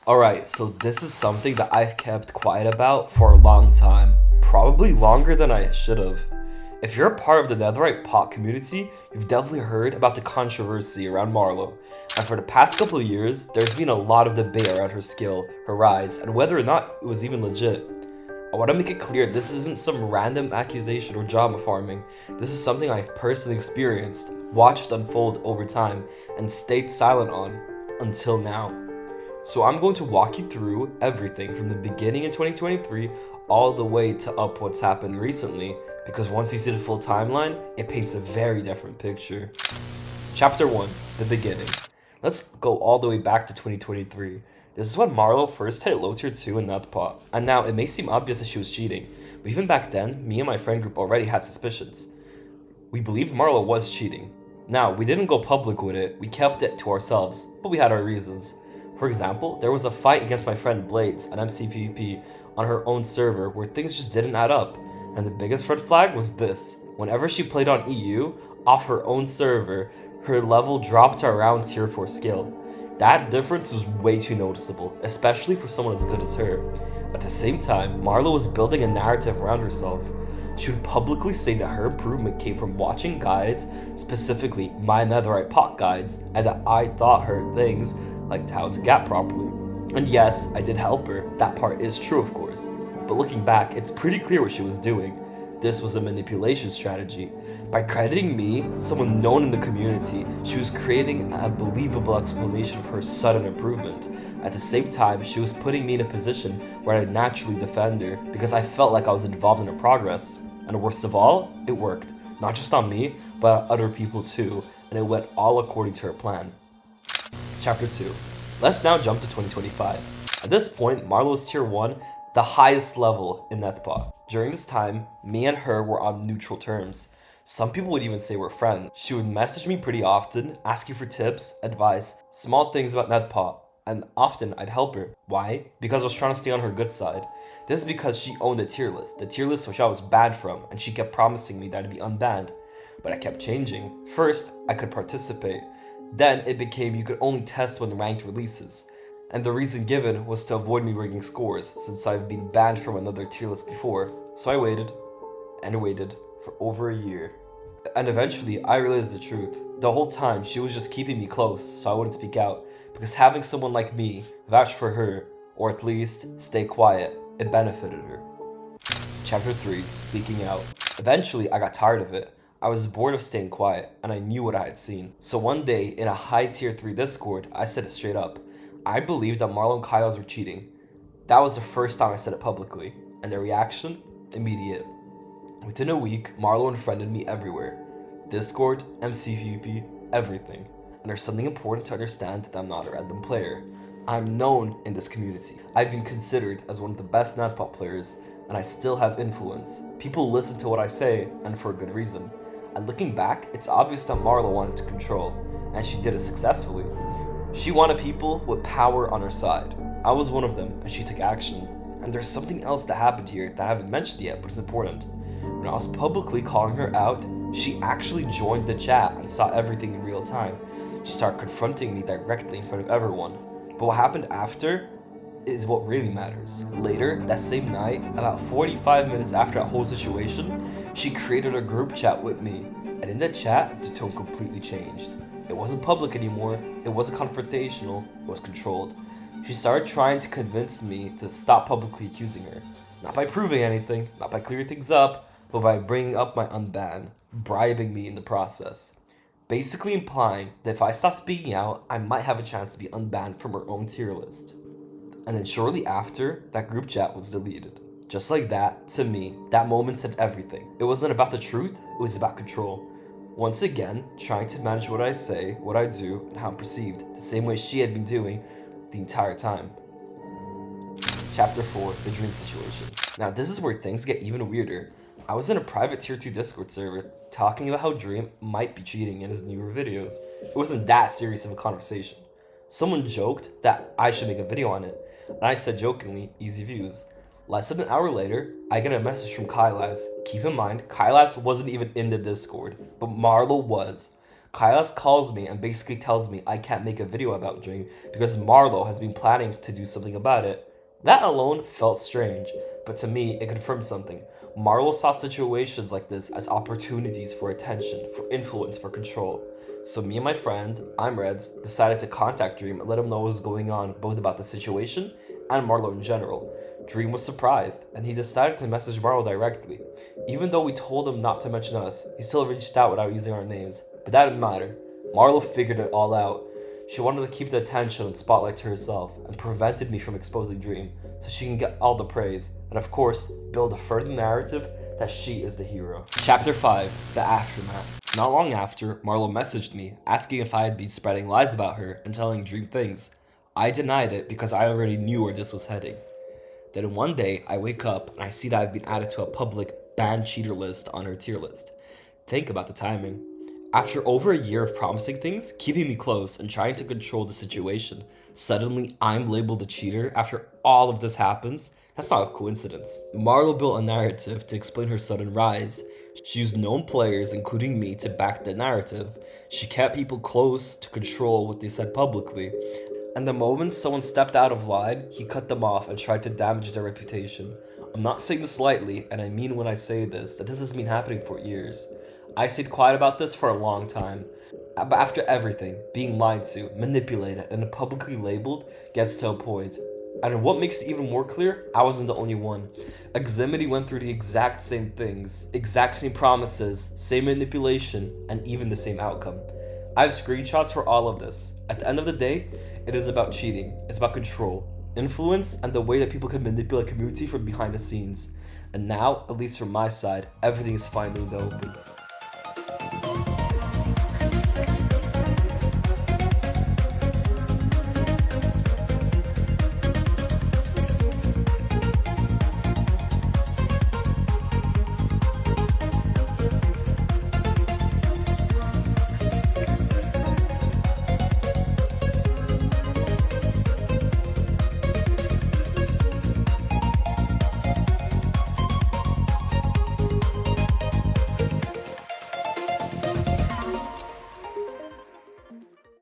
Alright, so this is something that I've kept quiet about for a long time. Probably longer than I should have. If you're a part of the Netherite pot community, you've definitely heard about the controversy around Marlow. And for the past couple of years, there's been a lot of debate around her skill, her rise, and whether or not it was even legit. I want to make it clear this isn't some random accusation or drama farming. This is something I've personally experienced, watched unfold over time, and stayed silent on until now. So I'm going to walk you through everything from the beginning in 2023 all the way to up what's happened recently, because once you see the full timeline, it paints a very different picture. Chapter 1, the beginning. Let's go all the way back to 2023. This is when Marlow first hit low tier 2 in Nethpot, and now it may seem obvious that she was cheating, but even back then, me and my friend group already had suspicions. We believed Marlow was cheating. Now, we didn't go public with it, we kept it to ourselves, but we had our reasons. For example, there was a fight against my friend Blades at MCPvP on her own server where things just didn't add up, and the biggest red flag was this. Whenever she played on EU, off her own server, her level dropped to around tier 4 skill. That difference was way too noticeable, especially for someone as good as her. At the same time, Marlow was building a narrative around herself. She would publicly say that her improvement came from watching guides, specifically my Netherite pot guides, and that I taught her things like how to gap properly. And yes, I did help her, that part is true of course, but looking back, it's pretty clear what she was doing. This was a manipulation strategy. By crediting me, someone known in the community, she was creating a believable explanation for her sudden improvement. At the same time, she was putting me in a position where I'd naturally defend her because I felt like I was involved in her progress. And worst of all, it worked. Not just on me, but on other people too, and it went all according to her plan. Chapter 2. Let's now jump to 2025. At this point, Marlow is tier 1, the highest level in Nethpot. During this time, me and her were on neutral terms. Some people would even say we're friends. She would message me pretty often, asking for tips, advice, small things about Nethpot, and often I'd help her. Why? Because I was trying to stay on her good side. This is because she owned the tier list which I was banned from, and she kept promising me that I'd be unbanned. But I kept changing. First, I could participate. Then it became you could only test when ranked releases. And the reason given was to avoid me rigging scores, since I've been banned from another tier list before. So I waited, and waited, for over a year. And eventually, I realized the truth. The whole time, she was just keeping me close, so I wouldn't speak out, because having someone like me vouch for her, or at least stay quiet, it benefited her. Chapter 3, speaking out. Eventually, I got tired of it. I was bored of staying quiet, and I knew what I had seen. So one day, in a high tier 3 Discord, I said it straight up. I believed that Marlow and Kyle's were cheating. That was the first time I said it publicly, and the reaction? Immediate. Within a week, Marlow unfriended me everywhere. Discord, MCPvP, everything. And there's something important to understand that I'm not a random player. I'm known in this community. I've been considered as one of the best Nethpot players, and I still have influence. People listen to what I say, and for a good reason. And looking back, it's obvious that Marlow wanted to control, and she did it successfully. She wanted people with power on her side. I was one of them, and she took action. And there's something else that happened here that I haven't mentioned yet, but it's important. When I was publicly calling her out, she actually joined the chat and saw everything in real time. She started confronting me directly in front of everyone. But what happened after is what really matters. Later, that same night, about 45 minutes after that whole situation, she created a group chat with me. And in that chat, the tone completely changed. It wasn't public anymore, it wasn't confrontational, it was controlled. She started trying to convince me to stop publicly accusing her. Not by proving anything, not by clearing things up, but by bringing up my unban, bribing me in the process. Basically implying that if I stop speaking out, I might have a chance to be unbanned from her own tier list. And then shortly after, that group chat was deleted. Just like that, to me, that moment said everything. It wasn't about the truth, it was about control. Once again, trying to manage what I say, what I do, and how I'm perceived, the same way she had been doing the entire time. Chapter 4, the dream situation. Now this is where things get even weirder. I was in a private tier 2 Discord server talking about how Dream might be cheating in his newer videos. It wasn't that serious of a conversation. Someone joked that I should make a video on it, and I said jokingly, easy views. Less than an hour later, I get a message from Xicz. Keep in mind, Xicz wasn't even in the Discord, but Marlow was. Kailas calls me and basically tells me I can't make a video about Dream because Marlow has been planning to do something about it. That alone felt strange, but to me, it confirmed something. Marlow saw situations like this as opportunities for attention, for influence, for control. So me and my friend, I'm Reds, decided to contact Dream and let him know what was going on, both about the situation and Marlow in general. Dream was surprised, and he decided to message Marlow directly. Even though we told him not to mention us, he still reached out without using our names. But that didn't matter. Marlow figured it all out. She wanted to keep the attention and spotlight to herself, and prevented me from exposing Dream, so she can get all the praise, and of course, build a further narrative that she is the hero. Chapter 5, The Aftermath. Not long after, Marlow messaged me, asking if I had been spreading lies about her and telling Dream things. I denied it because I already knew where this was heading. Then one day, I wake up and I see that I've been added to a public banned cheater list on her tier list. Think about the timing. After over a year of promising things, keeping me close, and trying to control the situation, suddenly I'm labeled a cheater after all of this happens? That's not a coincidence. Marlow built a narrative to explain her sudden rise. She used known players, including me, to back the narrative. She kept people close to control what they said publicly. And the moment someone stepped out of line, he cut them off and tried to damage their reputation. I'm not saying this lightly, and I mean when I say this, that this has been happening for years. I stayed quiet about this for a long time. But after everything, being lied to, manipulated, and publicly labeled gets to a point. And what makes it even more clear, I wasn't the only one. Xicz went through the exact same things, exact same promises, same manipulation, and even the same outcome. I have screenshots for all of this. At the end of the day, it is about cheating. It's about control, influence, and the way that people can manipulate community from behind the scenes. And now, at least from my side, everything is finally in the open.